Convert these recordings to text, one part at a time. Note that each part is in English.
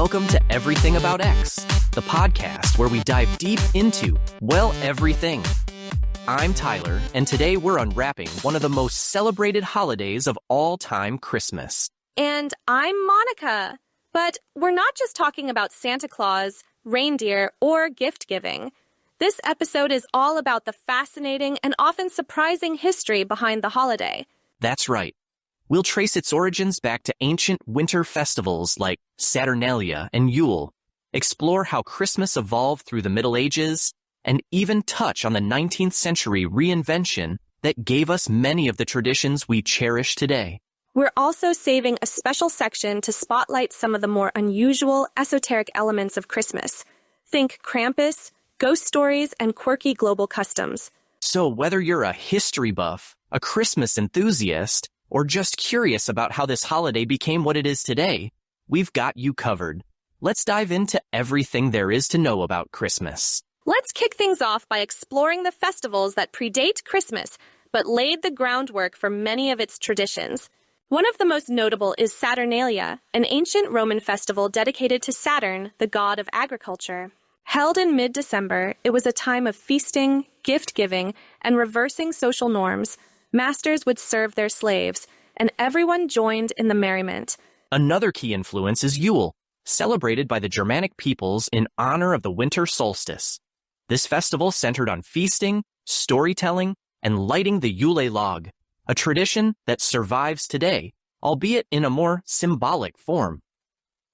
Welcome to Everything About X, the podcast where we dive deep into, well, everything. I'm Tyler, and today we're unwrapping one of the most celebrated holidays of all time, Christmas. And I'm Monica. But we're not just talking about Santa Claus, reindeer, or gift giving. This episode is all about the fascinating and often surprising history behind the holiday. That's right. We'll trace its origins back to ancient winter festivals like Saturnalia and Yule, explore how Christmas evolved through the Middle Ages, and even touch on the 19th century reinvention that gave us many of the traditions we cherish today. We're also saving a special section to spotlight some of the more unusual, esoteric elements of Christmas. Think Krampus, ghost stories, and quirky global customs. So whether you're a history buff, a Christmas enthusiast, or just curious about how this holiday became what it is today, we've got you covered. Let's dive into everything there is to know about Christmas. Let's kick things off by exploring the festivals that predate Christmas, but laid the groundwork for many of its traditions. One of the most notable is Saturnalia, an ancient Roman festival dedicated to Saturn, the god of agriculture. Held in mid-December, it was a time of feasting, gift-giving, and reversing social norms. Masters would serve their slaves, and everyone joined in the merriment. Another key influence is Yule, celebrated by the Germanic peoples in honor of the winter solstice. This festival centered on feasting, storytelling, and lighting the Yule log, a tradition that survives today, albeit in a more symbolic form.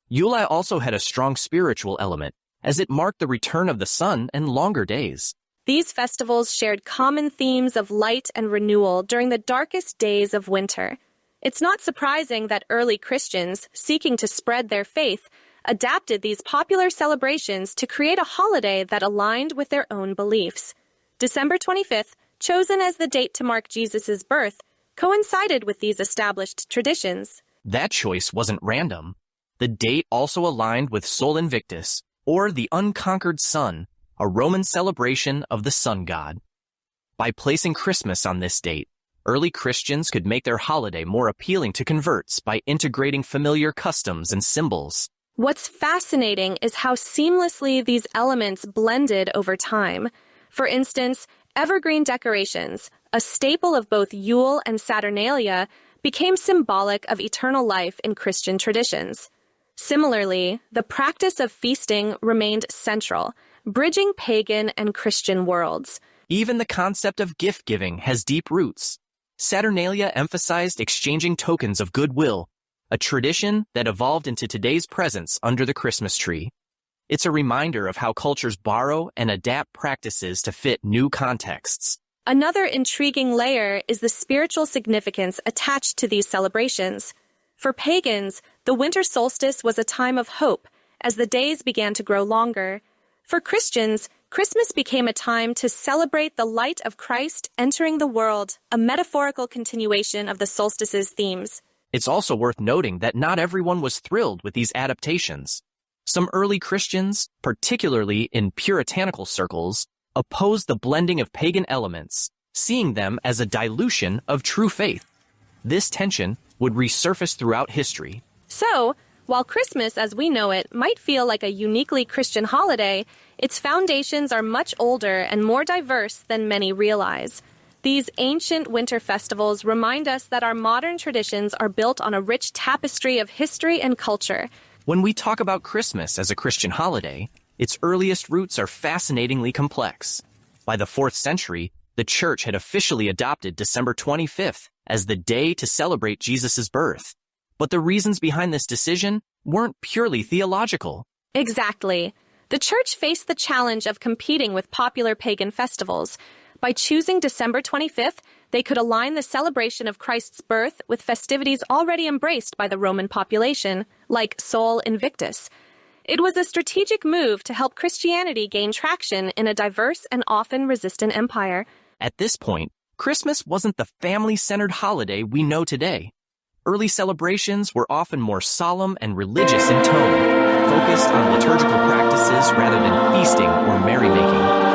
Yule also had a strong spiritual element, as it marked the return of the sun and longer days. These festivals shared common themes of light and renewal during the darkest days of winter. It's not surprising that early Christians, seeking to spread their faith, adapted these popular celebrations to create a holiday that aligned with their own beliefs. December 25th, chosen as the date to mark Jesus' birth, coincided with these established traditions. That choice wasn't random. The date also aligned with Sol Invictus, or the unconquered sun, a Roman celebration of the sun god. By placing Christmas on this date, early Christians could make their holiday more appealing to converts by integrating familiar customs and symbols. What's fascinating is how seamlessly these elements blended over time. For instance, evergreen decorations, a staple of both Yule and Saturnalia, became symbolic of eternal life in Christian traditions. Similarly, the practice of feasting remained central, bridging pagan and Christian worlds. Even the concept of gift-giving has deep roots. Saturnalia emphasized exchanging tokens of goodwill, a tradition that evolved into today's presence under the Christmas tree. It's a reminder of how cultures borrow and adapt practices to fit new contexts. Another intriguing layer is the spiritual significance attached to these celebrations. For pagans, the winter solstice was a time of hope as the days began to grow longer. For Christians, Christmas became a time to celebrate the light of Christ entering the world, a metaphorical continuation of the solstice's themes. It's also worth noting that not everyone was thrilled with these adaptations. Some early Christians, particularly in puritanical circles, opposed the blending of pagan elements, seeing them as a dilution of true faith. This tension would resurface throughout history. So, while Christmas as we know it might feel like a uniquely Christian holiday, its foundations are much older and more diverse than many realize. These ancient winter festivals remind us that our modern traditions are built on a rich tapestry of history and culture. When we talk about Christmas as a Christian holiday, its earliest roots are fascinatingly complex. By the 4th century, the Church had officially adopted December 25th as the day to celebrate Jesus' birth. But the reasons behind this decision weren't purely theological. Exactly. The Church faced the challenge of competing with popular pagan festivals. By choosing December 25th, they could align the celebration of Christ's birth with festivities already embraced by the Roman population, like Sol Invictus. It was a strategic move to help Christianity gain traction in a diverse and often resistant empire. At this point, Christmas wasn't the family-centered holiday we know today. Early celebrations were often more solemn and religious in tone, focused on liturgical practices rather than feasting or merrymaking.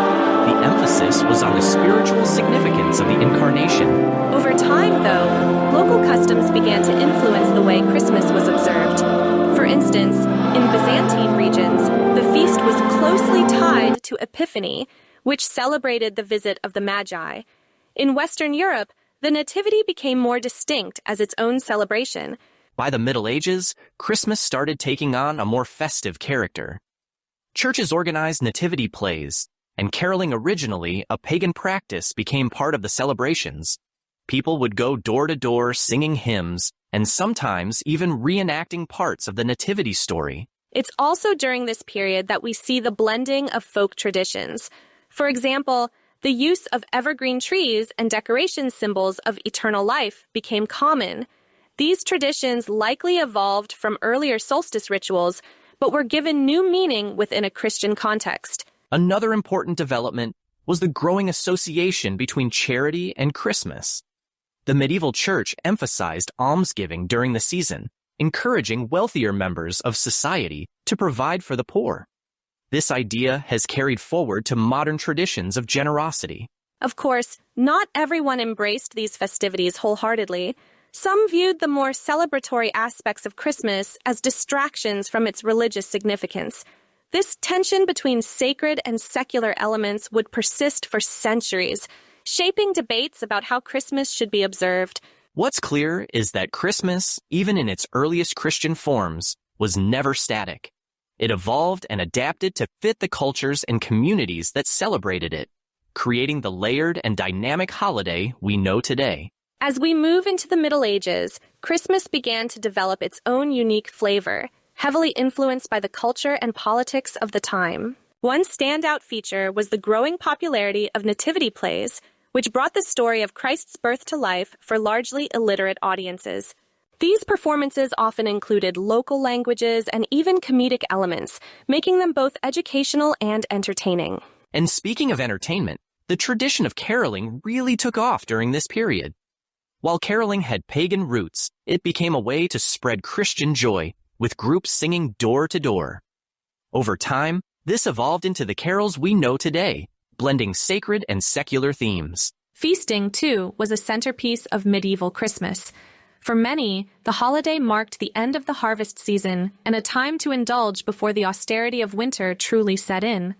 The emphasis was on the spiritual significance of the incarnation. Over time, though, local customs began to influence the way Christmas was observed. For instance, in Byzantium, Epiphany, which celebrated the visit of the Magi. In Western Europe, the Nativity became more distinct as its own celebration. By the Middle Ages, Christmas started taking on a more festive character. Churches organized nativity plays, and caroling, originally a pagan practice, became part of the celebrations. People would go door to door singing hymns, and sometimes even reenacting parts of the nativity story. It's also during this period that we see the blending of folk traditions. For example, the use of evergreen trees and decoration symbols of eternal life became common. These traditions likely evolved from earlier solstice rituals, but were given new meaning within a Christian context. Another important development was the growing association between charity and Christmas. The medieval church emphasized almsgiving during the season, encouraging wealthier members of society to provide for the poor. This idea has carried forward to modern traditions of generosity. Of course, not everyone embraced these festivities wholeheartedly. Some viewed the more celebratory aspects of Christmas as distractions from its religious significance. This tension between sacred and secular elements would persist for centuries, shaping debates about how Christmas should be observed. What's clear is that Christmas, even in its earliest Christian forms, was never static. It evolved and adapted to fit the cultures and communities that celebrated it, creating the layered and dynamic holiday we know today. As we move into the Middle Ages, Christmas began to develop its own unique flavor, heavily influenced by the culture and politics of the time. One standout feature was the growing popularity of nativity plays, which brought the story of Christ's birth to life for largely illiterate audiences. These performances often included local languages and even comedic elements, making them both educational and entertaining. And speaking of entertainment, the tradition of caroling really took off during this period. While caroling had pagan roots, it became a way to spread Christian joy, with groups singing door to door. Over time, this evolved into the carols we know today, blending sacred and secular themes. Feasting, too, was a centerpiece of medieval Christmas. For many, the holiday marked the end of the harvest season and a time to indulge before the austerity of winter truly set in.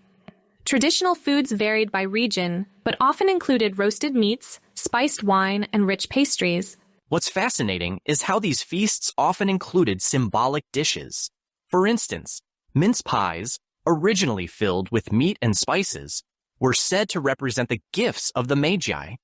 Traditional foods varied by region, but often included roasted meats, spiced wine, and rich pastries. What's fascinating is how these feasts often included symbolic dishes. For instance, mince pies, originally filled with meat and spices, were said to represent the gifts of the Magi.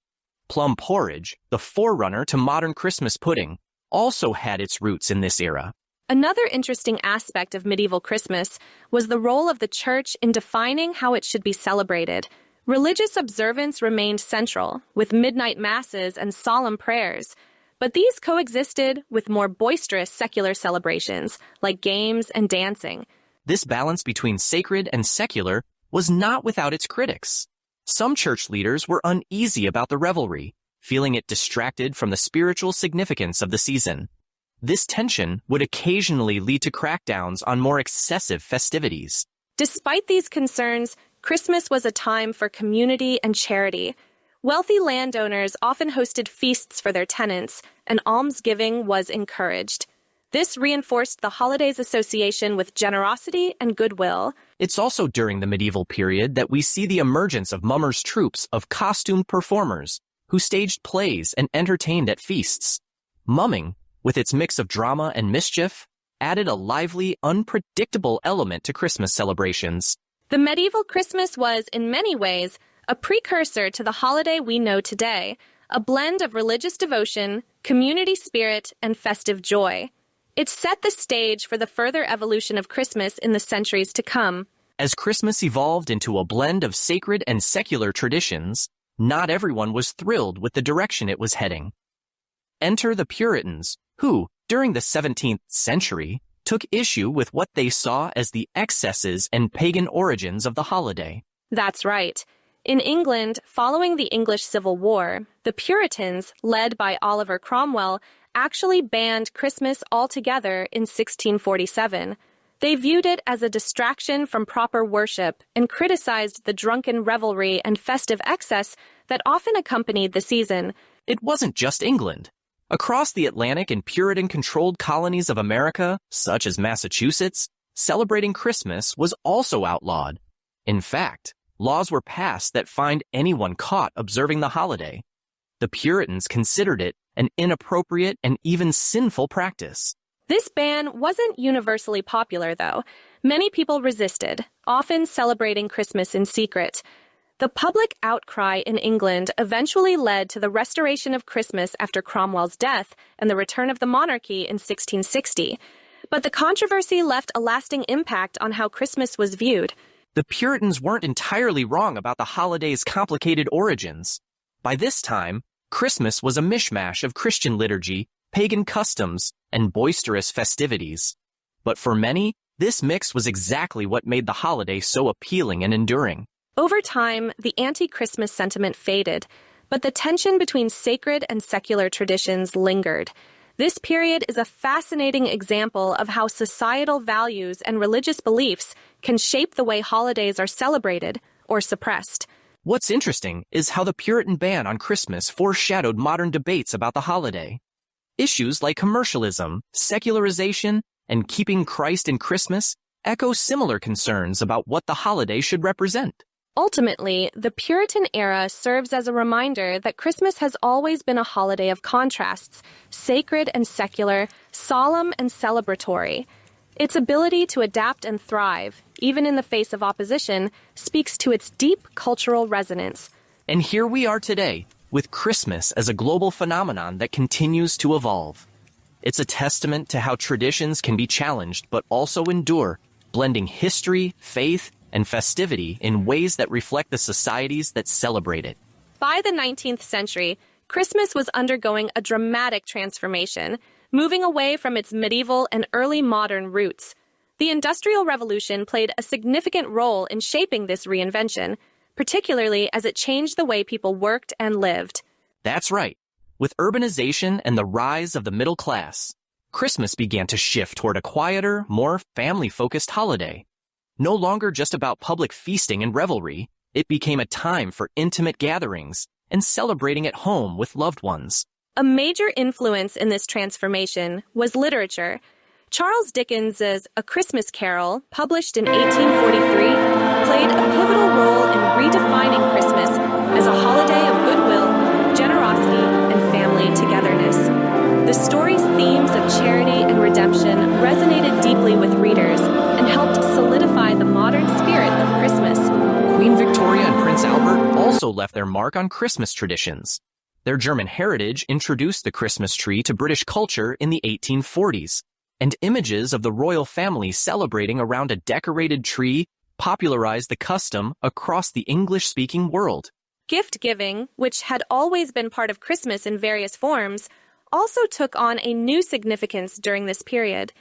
Plum porridge, the forerunner to modern Christmas pudding, also had its roots in this era. Another interesting aspect of medieval Christmas was the role of the church in defining how it should be celebrated. Religious observance remained central, with midnight masses and solemn prayers, but these coexisted with more boisterous secular celebrations, like games and dancing. This balance between sacred and secular was not without its critics. Some church leaders were uneasy about the revelry, feeling it distracted from the spiritual significance of the season. This tension would occasionally lead to crackdowns on more excessive festivities. Despite these concerns, Christmas was a time for community and charity. Wealthy landowners often hosted feasts for their tenants, and almsgiving was encouraged. This reinforced the holiday's association with generosity and goodwill. It's also during the medieval period that we see the emergence of mummers' troupes of costumed performers who staged plays and entertained at feasts. Mumming, with its mix of drama and mischief, added a lively, unpredictable element to Christmas celebrations. The medieval Christmas was, in many ways, a precursor to the holiday we know today, a blend of religious devotion, community spirit, and festive joy. It set the stage for the further evolution of Christmas in the centuries to come. As Christmas evolved into a blend of sacred and secular traditions, not everyone was thrilled with the direction it was heading. Enter the Puritans, who, during the 17th century, took issue with what they saw as the excesses and pagan origins of the holiday. That's right. In England, following the English Civil War, the Puritans, led by Oliver Cromwell, actually banned Christmas altogether in 1647. They viewed it as a distraction from proper worship and criticized the drunken revelry and festive excess that often accompanied the season. It wasn't just England. Across the Atlantic and Puritan-controlled colonies of America, such as Massachusetts, celebrating Christmas was also outlawed. In fact, laws were passed that fined anyone caught observing the holiday. The Puritans considered it an inappropriate and even sinful practice. This ban wasn't universally popular, though. Many people resisted, often celebrating Christmas in secret. The public outcry in England eventually led to the restoration of Christmas after Cromwell's death and the return of the monarchy in 1660. But the controversy left a lasting impact on how Christmas was viewed. The Puritans weren't entirely wrong about the holiday's complicated origins. By this time, Christmas was a mishmash of Christian liturgy, pagan customs, and boisterous festivities. But for many, this mix was exactly what made the holiday so appealing and enduring. Over time, the anti-Christmas sentiment faded, but the tension between sacred and secular traditions lingered. This period is a fascinating example of how societal values and religious beliefs can shape the way holidays are celebrated or suppressed. What's interesting is how the Puritan ban on Christmas foreshadowed modern debates about the holiday. Issues like commercialism, secularization, and keeping Christ in Christmas echo similar concerns about what the holiday should represent. Ultimately, the Puritan era serves as a reminder that Christmas has always been a holiday of contrasts, sacred and secular, solemn and celebratory. Its ability to adapt and thrive, even in the face of opposition, speaks to its deep cultural resonance. And here we are today, with Christmas as a global phenomenon that continues to evolve. It's a testament to how traditions can be challenged but also endure, blending history, faith, and festivity in ways that reflect the societies that celebrate it. By the 19th century, Christmas was undergoing a dramatic transformation, moving away from its medieval and early modern roots. The Industrial Revolution played a significant role in shaping this reinvention, particularly as it changed the way people worked and lived. That's right. With urbanization and the rise of the middle class, Christmas began to shift toward a quieter, more family-focused holiday. No longer just about public feasting and revelry, it became a time for intimate gatherings and celebrating at home with loved ones. A major influence in this transformation was literature. Charles Dickens' A Christmas Carol, published in 1843, played a pivotal role in redefining Christmas as a holiday of goodwill, generosity, and family togetherness. The story's themes of charity and redemption resonated deeply with readers and helped solidify the modern spirit of Christmas. Queen Victoria and Prince Albert also left their mark on Christmas traditions. Their German heritage introduced the Christmas tree to British culture in the 1840s, and images of the royal family celebrating around a decorated tree popularized the custom across the English-speaking world. Gift-giving, which had always been part of Christmas in various forms, also took on a new significance during this period.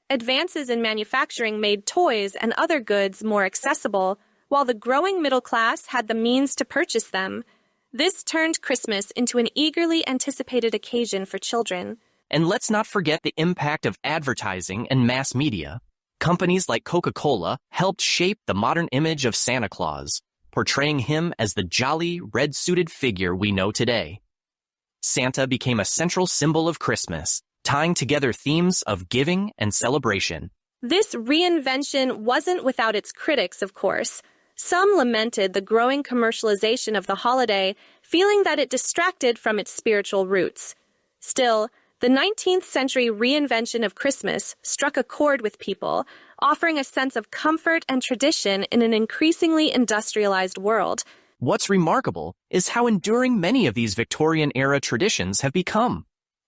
Advances in manufacturing made toys and other goods more accessible, while the growing middle class had the means to purchase them. This turned Christmas into an eagerly anticipated occasion for children. And let's not forget the impact of advertising and mass media. Companies like Coca-Cola helped shape the modern image of Santa Claus, portraying him as the jolly, red-suited figure we know today. Santa became a central symbol of Christmas, tying together themes of giving and celebration. This reinvention wasn't without its critics, of course. Some lamented the growing commercialization of the holiday, feeling that it distracted from its spiritual roots. Still, the 19th century reinvention of Christmas struck a chord with people, offering a sense of comfort and tradition in an increasingly industrialized world. What's remarkable is how enduring many of these Victorian-era traditions have become.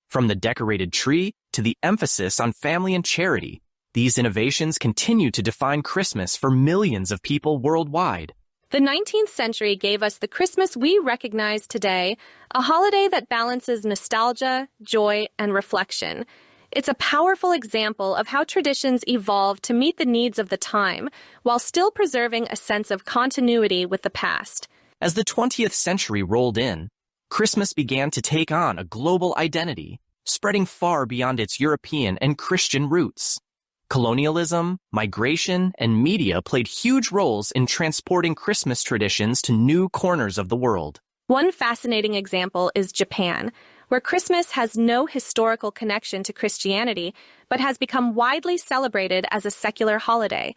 From the decorated tree to the emphasis on family and charity, these innovations continue to define Christmas for millions of people worldwide. The 19th century gave us the Christmas we recognize today, a holiday that balances nostalgia, joy, and reflection. It's a powerful example of how traditions evolve to meet the needs of the time, while still preserving a sense of continuity with the past. As the 20th century rolled in, Christmas began to take on a global identity, spreading far beyond its European and Christian roots. Colonialism, migration, and media played huge roles in transporting Christmas traditions to new corners of the world. One fascinating example is Japan, where Christmas has no historical connection to Christianity, but has become widely celebrated as a secular holiday.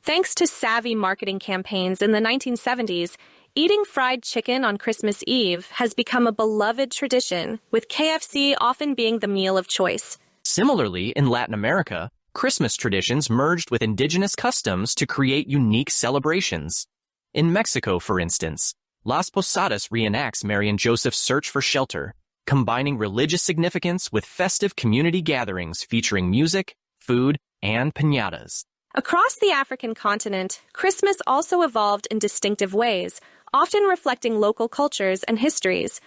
Thanks to savvy marketing campaigns in the 1970s, eating fried chicken on Christmas Eve has become a beloved tradition, with KFC often being the meal of choice. Similarly, in Latin America, Christmas traditions merged with indigenous customs to create unique celebrations. In Mexico, for instance, Las Posadas reenacts Mary and Joseph's search for shelter, combining religious significance with festive community gatherings featuring music, food, and piñatas. Across the African continent, Christmas also evolved in distinctive ways, often reflecting local cultures and histories.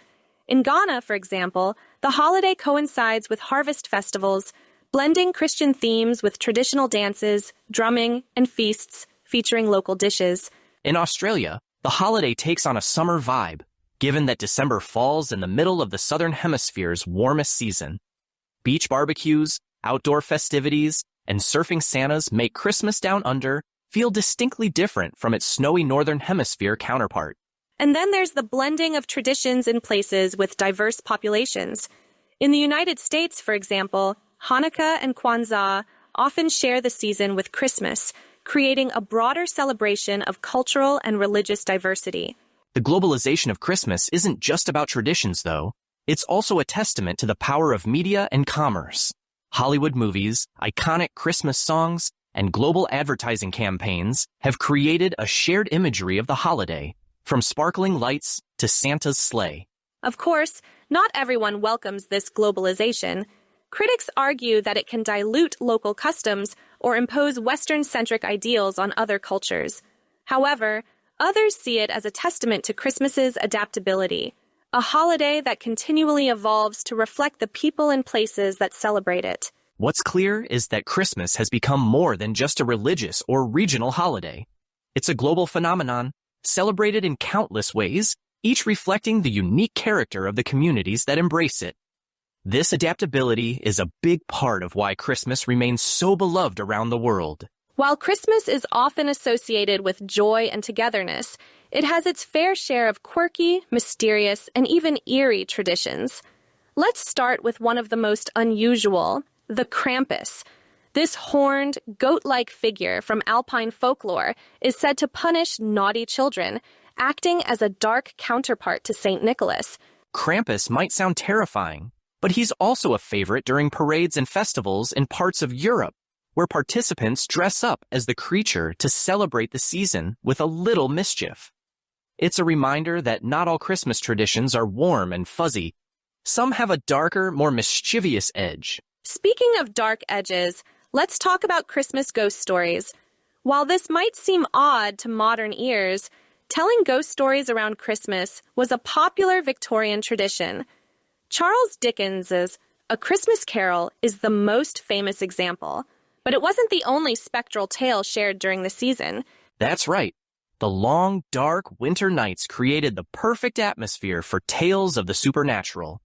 In Ghana, for example, the holiday coincides with harvest festivals, blending Christian themes with traditional dances, drumming, and feasts featuring local dishes. In Australia, the holiday takes on a summer vibe, given that December falls in the middle of the Southern Hemisphere's warmest season. Beach barbecues, outdoor festivities, and surfing Santas make Christmas Down Under feel distinctly different from its snowy Northern Hemisphere counterpart. And then there's the blending of traditions in places with diverse populations. In the United States, for example, Hanukkah and Kwanzaa often share the season with Christmas, creating a broader celebration of cultural and religious diversity. The globalization of Christmas isn't just about traditions, though. It's also a testament to the power of media and commerce. Hollywood movies, iconic Christmas songs, and global advertising campaigns have created a shared imagery of the holiday, from sparkling lights to Santa's sleigh. Of course, not everyone welcomes this globalization. Critics argue that it can dilute local customs or impose Western-centric ideals on other cultures. However, others see it as a testament to Christmas's adaptability, a holiday that continually evolves to reflect the people and places that celebrate it. What's clear is that Christmas has become more than just a religious or regional holiday. It's a global phenomenon, celebrated in countless ways, each reflecting the unique character of the communities that embrace it. This adaptability is a big part of why Christmas remains so beloved around the world. While Christmas is often associated with joy and togetherness, it has its fair share of quirky, mysterious, and even eerie traditions. Let's start with one of the most unusual, the Krampus. This horned, goat-like figure from Alpine folklore is said to punish naughty children, acting as a dark counterpart to St. Nicholas. Krampus might sound terrifying, but he's also a favorite during parades and festivals in parts of Europe, where participants dress up as the creature to celebrate the season with a little mischief. It's a reminder that not all Christmas traditions are warm and fuzzy. Some have a darker, more mischievous edge. Speaking of dark edges, let's talk about Christmas ghost stories. While this might seem odd to modern ears, telling ghost stories around Christmas was a popular Victorian tradition. Charles Dickens's A Christmas Carol is the most famous example. But it wasn't the only spectral tale shared during the season. That's right. The long, dark winter nights created the perfect atmosphere for tales of the supernatural.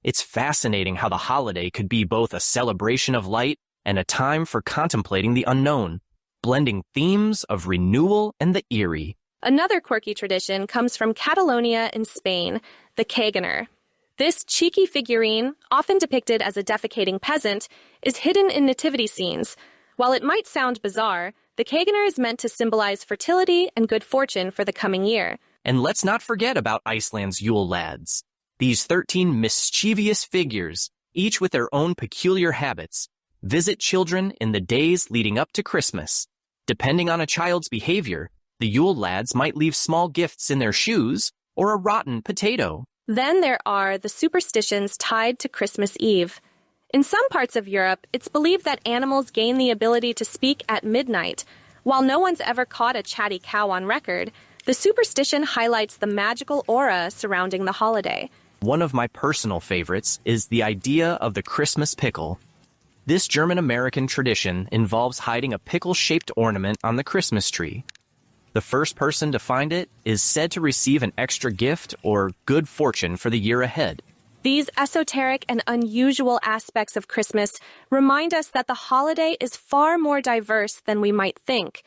It's fascinating how the holiday could be both a celebration of light and a time for contemplating the unknown, blending themes of renewal and the eerie. Another quirky tradition comes from Catalonia in Spain, the Caganer. This cheeky figurine, often depicted as a defecating peasant, is hidden in nativity scenes. While it might sound bizarre, the Caganer is meant to symbolize fertility and good fortune for the coming year. And let's not forget about Iceland's Yule lads. These 13 mischievous figures, each with their own peculiar habits, visit children in the days leading up to Christmas. Depending on a child's behavior, the Yule lads might leave small gifts in their shoes or a rotten potato. Then there are the superstitions tied to Christmas Eve. In some parts of Europe, it's believed that animals gain the ability to speak at midnight. While no one's ever caught a chatty cow on record, the superstition highlights the magical aura surrounding the holiday. One of my personal favorites is the idea of the Christmas pickle. This German-American tradition involves hiding a pickle-shaped ornament on the Christmas tree. The first person to find it is said to receive an extra gift or good fortune for the year ahead. These esoteric and unusual aspects of Christmas remind us that the holiday is far more diverse than we might think.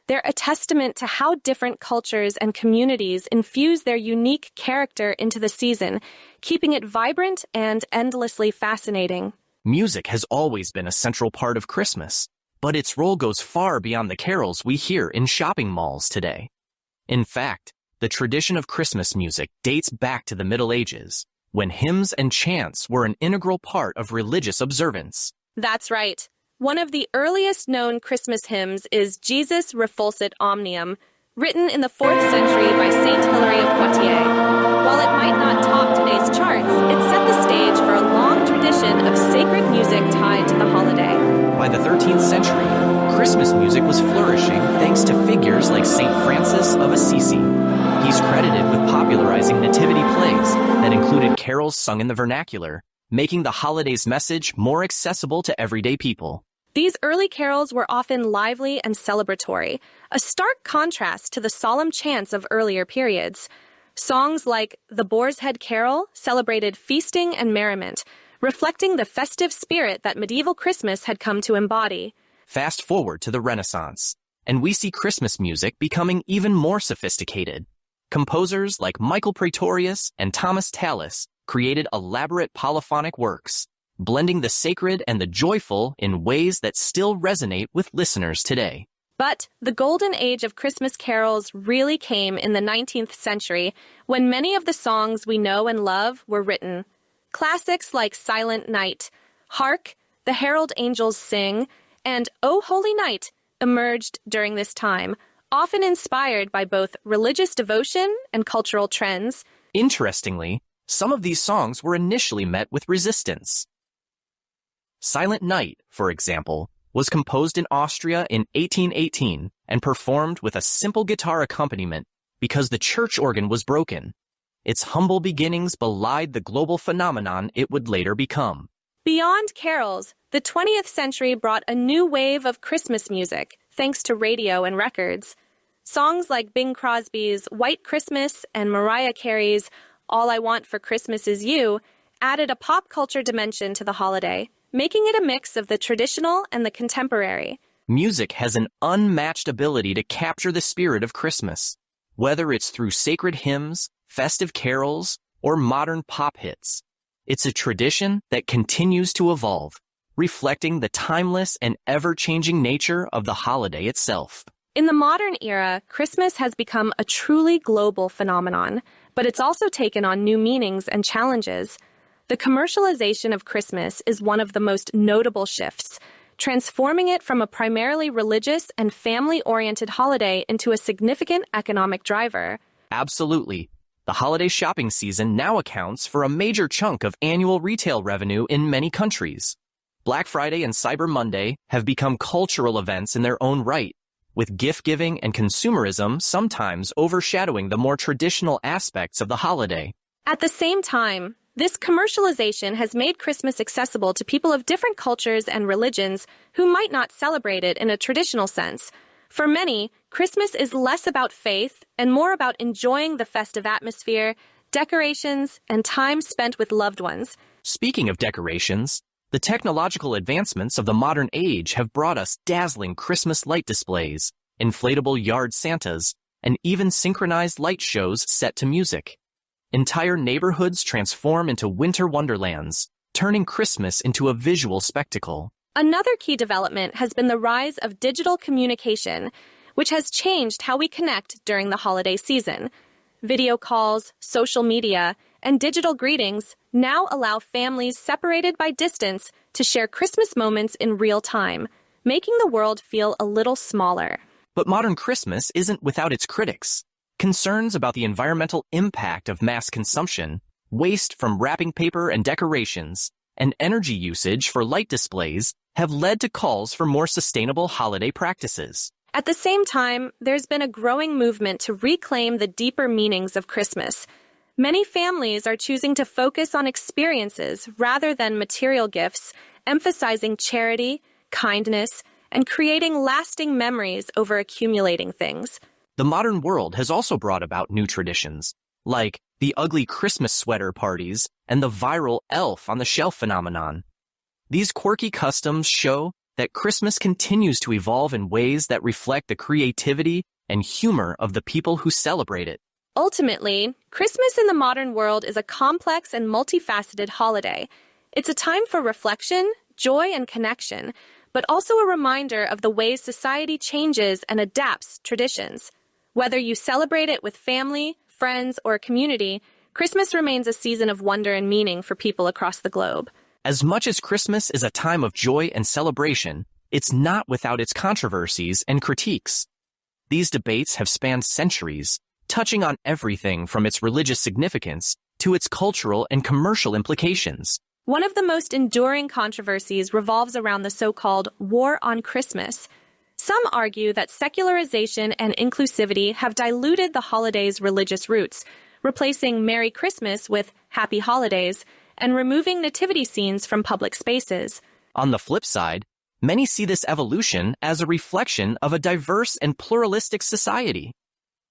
They're a testament to how different cultures and communities infuse their unique character into the season, keeping it vibrant and endlessly fascinating. Music has always been a central part of Christmas. but its role goes far beyond the carols we hear in shopping malls today. In fact, the tradition of Christmas music dates back to the Middle Ages, when hymns and chants were an integral part of religious observance. That's right. One of the earliest known Christmas hymns is Jesus Refulsit Omnium, written in the 4th century by Saint Hilary of Poitiers. While it might not top today's charts, it set the stage for a long tradition of sacred music tied to the holiday. By the 13th century, Christmas music was flourishing thanks to figures like Saint Francis of Assisi. He's credited with popularizing nativity plays that included carols sung in the vernacular, making the holiday's message more accessible to everyday people. These early carols were often lively and celebratory, a stark contrast to the solemn chants of earlier periods. Songs like the Boar's Head Carol celebrated feasting and merriment, reflecting the festive spirit that medieval Christmas had come to embody. Fast forward to the Renaissance, and we see Christmas music becoming even more sophisticated. Composers like Michael Praetorius and Thomas Tallis created elaborate polyphonic works, blending the sacred and the joyful in ways that still resonate with listeners today. But the golden age of Christmas carols really came in the 19th century, when many of the songs we know and love were written. Classics like Silent Night, Hark, The Herald Angels Sing, and O Holy Night emerged during this time, often inspired by both religious devotion and cultural trends. Interestingly, some of these songs were initially met with resistance. Silent Night, for example, was composed in Austria in 1818 and performed with a simple guitar accompaniment because the church organ was broken. Its humble beginnings belied the global phenomenon it would later become. Beyond carols, the 20th century brought a new wave of Christmas music, thanks to radio and records. Songs like Bing Crosby's White Christmas and Mariah Carey's All I Want for Christmas Is You added a pop culture dimension to the holiday, making it a mix of the traditional and the contemporary. Music has an unmatched ability to capture the spirit of Christmas, whether it's through sacred hymns, festive carols, or modern pop hits. It's a tradition that continues to evolve, reflecting the timeless and ever-changing nature of the holiday itself. In the modern era, Christmas has become a truly global phenomenon, but it's also taken on new meanings and challenges. The commercialization of Christmas is one of the most notable shifts, transforming it from a primarily religious and family-oriented holiday into a significant economic driver. Absolutely. The holiday shopping season now accounts for a major chunk of annual retail revenue in many countries. Black Friday and Cyber Monday have become cultural events in their own right, with gift-giving and consumerism sometimes overshadowing the more traditional aspects of the holiday. At the same time, this commercialization has made Christmas accessible to people of different cultures and religions who might not celebrate it in a traditional sense. For many, Christmas is less about faith and more about enjoying the festive atmosphere, decorations, and time spent with loved ones. Speaking of decorations, the technological advancements of the modern age have brought us dazzling Christmas light displays, inflatable yard Santas, and even synchronized light shows set to music. Entire neighborhoods transform into winter wonderlands, turning Christmas into a visual spectacle. Another key development has been the rise of digital communication, which has changed how we connect during the holiday season. Video calls, social media, and digital greetings now allow families separated by distance to share Christmas moments in real time, making the world feel a little smaller. But modern Christmas isn't without its critics. Concerns about the environmental impact of mass consumption, waste from wrapping paper and decorations, and energy usage for light displays have led to calls for more sustainable holiday practices. At the same time, there's been a growing movement to reclaim the deeper meanings of Christmas. Many families are choosing to focus on experiences rather than material gifts, emphasizing charity, kindness, and creating lasting memories over accumulating things. The modern world has also brought about new traditions, like the ugly Christmas sweater parties and the viral elf on the shelf phenomenon. These quirky customs show that Christmas continues to evolve in ways that reflect the creativity and humor of the people who celebrate it. Ultimately, Christmas in the modern world is a complex and multifaceted holiday. It's a time for reflection, joy, and connection, but also a reminder of the ways society changes and adapts traditions. Whether you celebrate it with family, friends, or community, Christmas remains a season of wonder and meaning for people across the globe. As much as Christmas is a time of joy and celebration, it's not without its controversies and critiques. These debates have spanned centuries, touching on everything from its religious significance to its cultural and commercial implications. One of the most enduring controversies revolves around the so-called War on Christmas. Some argue that secularization and inclusivity have diluted the holiday's religious roots, replacing Merry Christmas with Happy Holidays and removing nativity scenes from public spaces. On the flip side, many see this evolution as a reflection of a diverse and pluralistic society.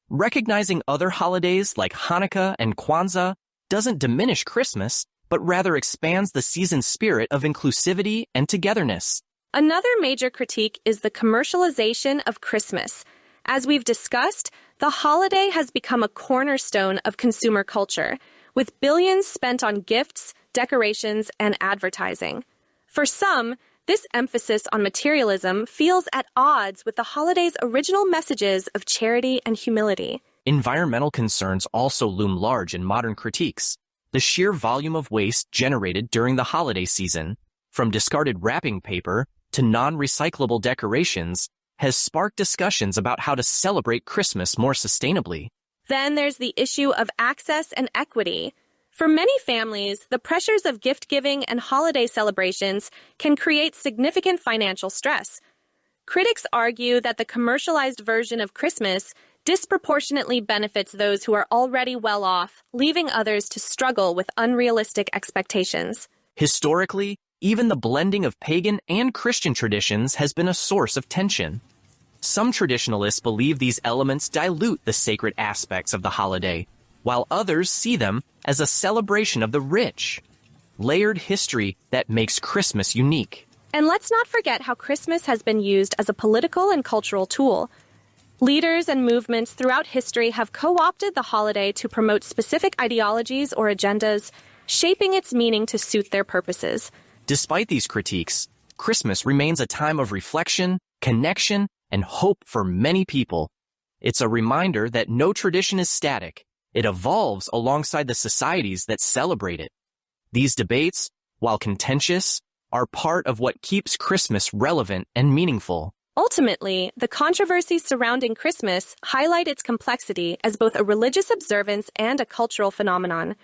Recognizing other holidays like Hanukkah and Kwanzaa doesn't diminish Christmas, but rather expands the season's spirit of inclusivity and togetherness. Another major critique is the commercialization of Christmas. As we've discussed, the holiday has become a cornerstone of consumer culture, with billions spent on gifts, decorations, and advertising. For some, this emphasis on materialism feels at odds with the holiday's original messages of charity and humility. Environmental concerns also loom large in modern critiques. The sheer volume of waste generated during the holiday season, from discarded wrapping paper to non-recyclable decorations, has sparked discussions about how to celebrate Christmas more sustainably. Then there's the issue of access and equity. For many families, the pressures of gift-giving and holiday celebrations can create significant financial stress. Critics argue that the commercialized version of Christmas disproportionately benefits those who are already well off, leaving others to struggle with unrealistic expectations. Historically, even the blending of pagan and Christian traditions has been a source of tension. Some traditionalists believe these elements dilute the sacred aspects of the holiday, while others see them as a celebration of the rich, layered history that makes Christmas unique. And let's not forget how Christmas has been used as a political and cultural tool. Leaders and movements throughout history have co-opted the holiday to promote specific ideologies or agendas, shaping its meaning to suit their purposes. Despite these critiques, Christmas remains a time of reflection, connection, and hope for many people. It's a reminder that no tradition is static. It evolves alongside the societies that celebrate it. These debates, while contentious, are part of what keeps Christmas relevant and meaningful. Ultimately, the controversies surrounding Christmas highlight its complexity as both a religious observance and a cultural phenomenon.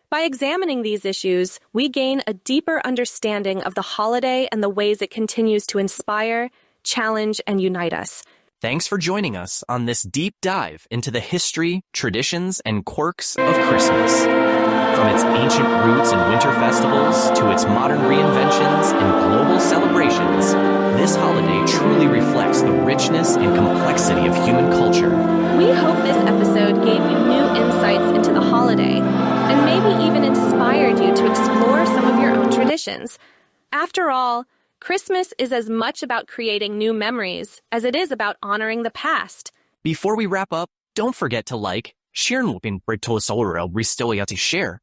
By examining these issues, we gain a deeper understanding of the holiday and the ways it continues to inspire, challenge, and unite us. Thanks for joining us on this deep dive into the history, traditions, and quirks of Christmas. From its ancient roots in winter festivals to its modern reinventions and global celebrations, this holiday truly reflects the richness and complexity of human culture. We hope this episode gave you new insights into the holiday and maybe even inspired you to explore some of your own traditions. After all, Christmas is as much about creating new memories as it is about honoring the past. Before we wrap up, don't forget to like, share,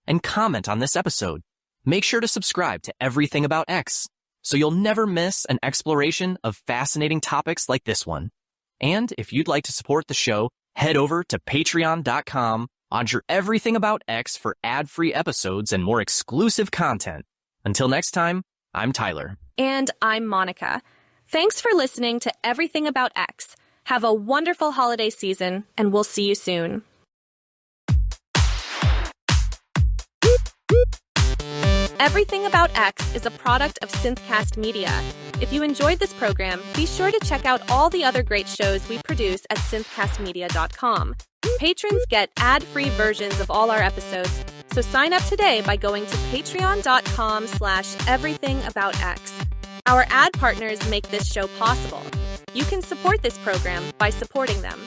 and comment on this episode. Make sure to subscribe to Everything About X, so you'll never miss an exploration of fascinating topics like this one. And if you'd like to support the show, head over to patreon.com on your Everything About X for ad-free episodes and more exclusive content. Until next time, I'm Tyler. And I'm Monica. Thanks for listening to Everything About X. Have a wonderful holiday season, and we'll see you soon. Everything About X is a product of SynthCast Media. If you enjoyed this program, be sure to check out all the other great shows we produce at synthcastmedia.com. Patrons get ad-free versions of all our episodes, so sign up today by going to patreon.com/everythingaboutx. Our ad partners make this show possible. You can support this program by supporting them.